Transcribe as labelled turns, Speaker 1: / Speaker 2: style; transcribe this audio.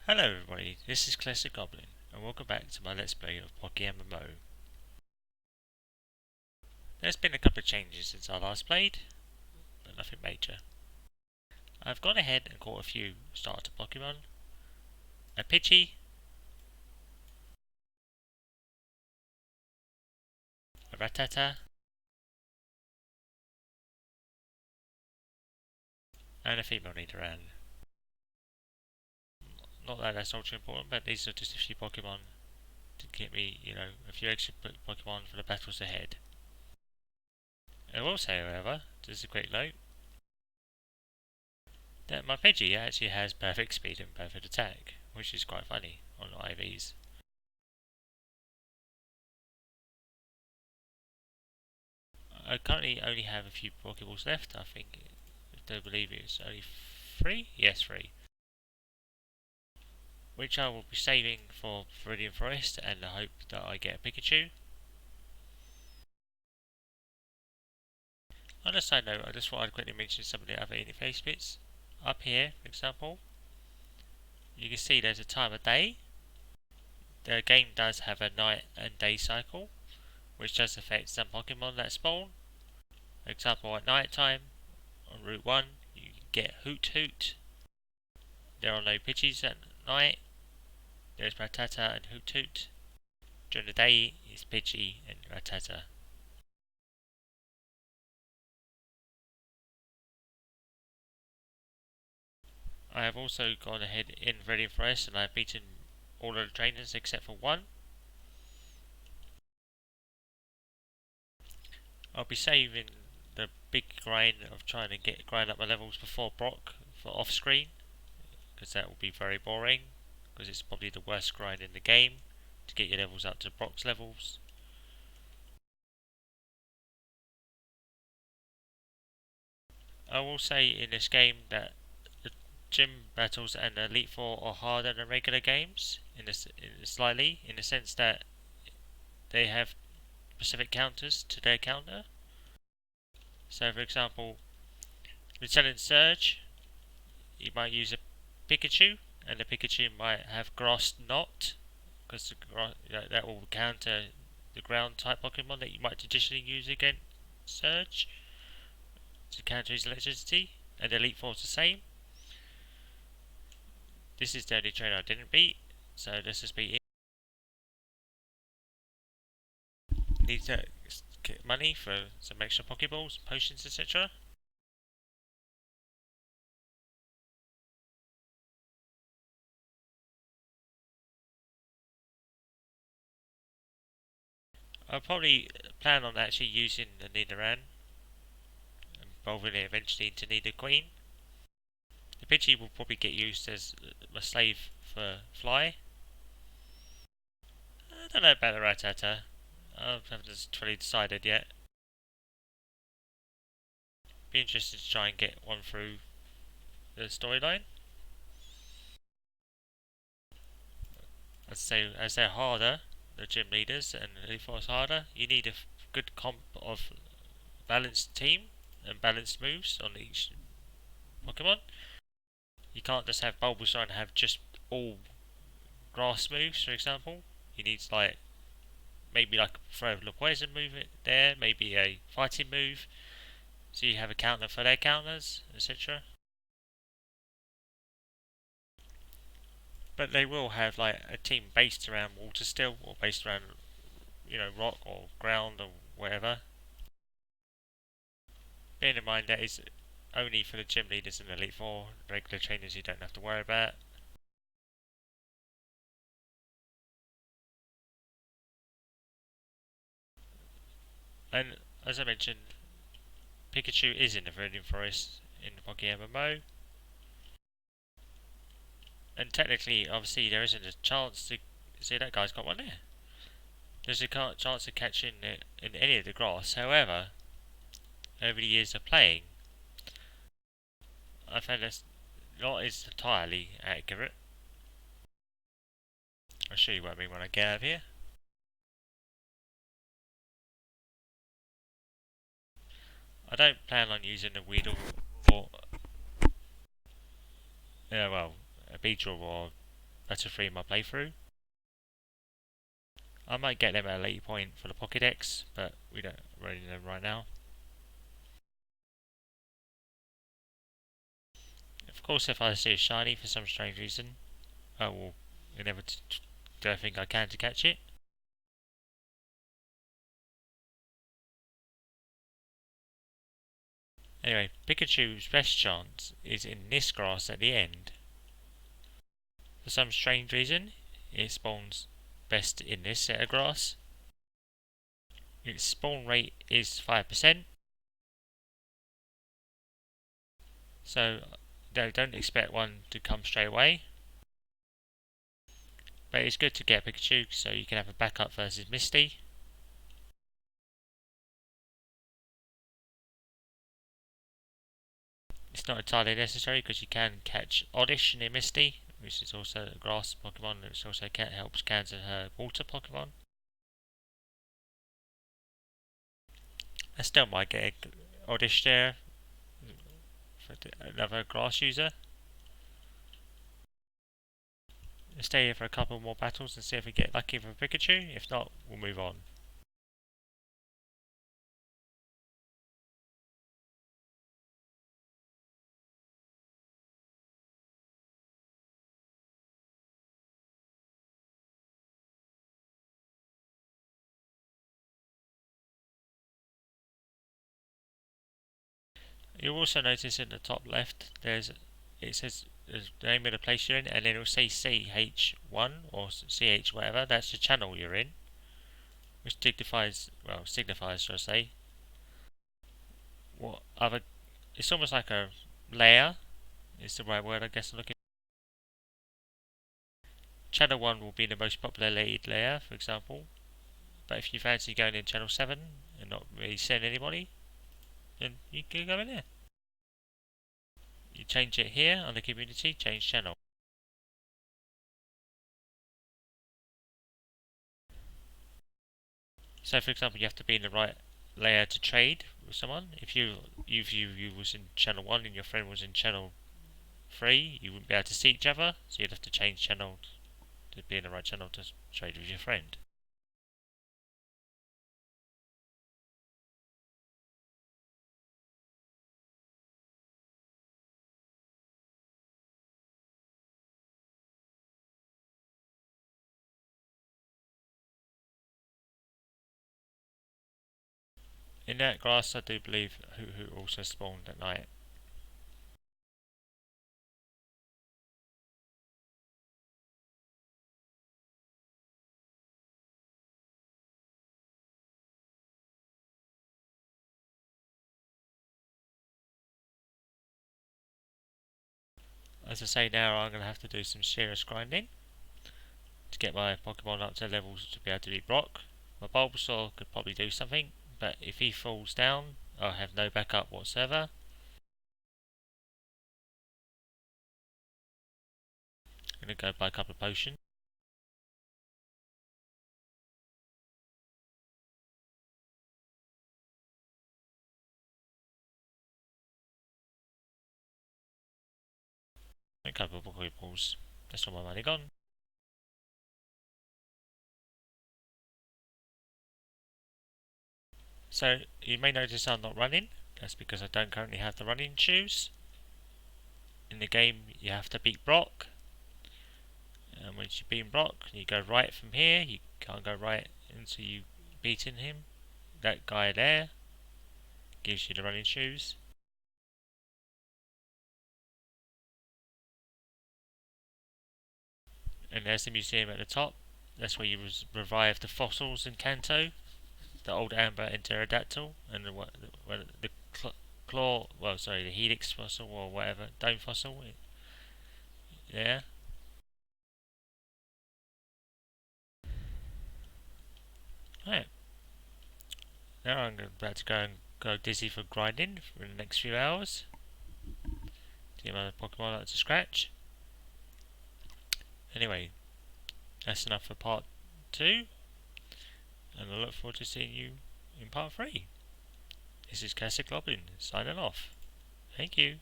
Speaker 1: Hello everybody, this is Classic Goblin, and welcome back to my Let's Play of Pokemmo. There's been a couple of changes since I last played, but nothing major. I've gone ahead and caught a few starter Pokemon, a Pidgey, a Rattata, and a female Nidoran. Not that that's ultra important, but these are just a few Pokemon to get me, a few extra Pokemon for the battles ahead. I will say, however, this is a great note, that my Pidgey actually has perfect speed and perfect attack, which is quite funny on IVs. I currently only have a few Pokeballs left. I think, I do believe it's only 3? Yes, 3. Which I will be saving for Viridian Forest and I hope that I get a Pikachu. On a side note, I just thought I'd quickly mention some of the other interface bits. Up here, for example, you can see there's a time of day. The game does have a night and day cycle, which does affect some Pokemon that spawn. For example, at night time, on Route 1, you get Hoot Hoot. There are no Pidgeys at night. There's Rattata and Hoot Hoot. During the day is Pidgey and Rattata. I have also gone ahead in Viridian Forest and I have beaten all of the trainers except for one. I'll be saving the big grind of trying to grind up my levels before Brock for off screen, because that will be very boring, because it's probably the worst grind in the game to get your levels up to Brock's levels. I will say in this game that the gym battles and Elite Four are harder than regular games slightly, in the sense that they have specific counters to their counter. So for example, Lieutenant Surge, you might use a Pikachu, and the Pikachu might have Grass Knot, because that will counter the ground type Pokemon that you might traditionally use against Surge to counter his electricity, and Elite Four is the same. This is the only trainer I didn't beat, so let's just beat it. Need to get money for some extra Pokeballs, potions, etc. I'll probably plan on actually using the Nidoran and evolving it eventually into Nidoqueen. The Pidgey will probably get used as a slave for Fly. I don't know about the Rattata. I haven't fully decided yet. Be interested to try and get one through the storyline. As they're harder, the gym leaders and the force harder, you need a good comp of balanced team and balanced moves on each Pokemon. You can't just have Bulbasaur and have just all grass moves, for example. You need maybe like throw a poison move there, maybe a fighting move, so you have a counter for their counters, etc. But they will have like a team based around water still, or based around rock or ground or whatever. Bearing in mind that is only for the gym leaders and Elite Four. Regular trainers you don't have to worry about. And as I mentioned, Pikachu is in the Viridian Forest in the Pokemmo. And technically, obviously, there isn't a chance to see that guy's got one there. There's a chance of catching it in any of the grass. However, over the years of playing, I found that's not is entirely accurate. I'll show you what I mean when I get out of here. I don't plan on using a Weedle or a Beedrill or Battle 3 in my playthrough. I might get them at a later point for the Pokédex, but we don't really know right now. Of course, if I see a shiny for some strange reason, I will endeavour to do everything I can to catch it. Anyway, Pikachu's best chance is in this grass at the end. For some strange reason, it spawns best in this set of grass. Its spawn rate is 5%, so don't expect one to come straight away. But it's good to get Pikachu so you can have a backup versus Misty. It's not entirely necessary because you can catch Oddish near Misty, which is also a grass Pokemon, which also helps counter her water Pokemon. I still might get Oddish there for another grass user. Stay here for a couple more battles and see if we get lucky for Pikachu. If not, we'll move on. You'll also notice in the top left, it says the name of the place you're in, and then it'll say CH1 or CH whatever. That's the channel you're in, which signifies, should I say, what other. It's almost like a layer. Is the right word, I guess. I'm looking. Channel 1 will be the most populated layer, for example. But if you fancy going in channel 7 and not really seeing anybody, then you can go in there. You change it here on the community, change channel. So for example, you have to be in the right layer to trade with someone. If you was in channel 1 and your friend was in channel 3, you wouldn't be able to see each other, so you'd have to change channel to be in the right channel to trade with your friend. In that grass, I do believe who also spawned at night. As I say now, I'm going to have to do some serious grinding to get my Pokemon up to levels to be able to beat Brock. My Bulbasaur could probably do something, but if he falls down, I'll have no backup whatsoever. I'm going to go buy a couple of potions. A couple of Pokeballs. That's all my money gone. So, you may notice I'm not running. That's because I don't currently have the running shoes. In the game, you have to beat Brock. And once you've beaten Brock, you go right from here. You can't go right until you've beaten him. That guy there gives you the running shoes. And there's the museum at the top. That's where you revive the fossils in Kanto. The old Amber and Pterodactyl. And the claw, the helix fossil or whatever, dome fossil. Yeah. Right. Now I'm about to go and go dizzy for grinding for the next few hours to get my Pokemon up to scratch. Anyway, that's enough for part 2, and I look forward to seeing you in part 3. This is Classic Goblin signing off. Thank you.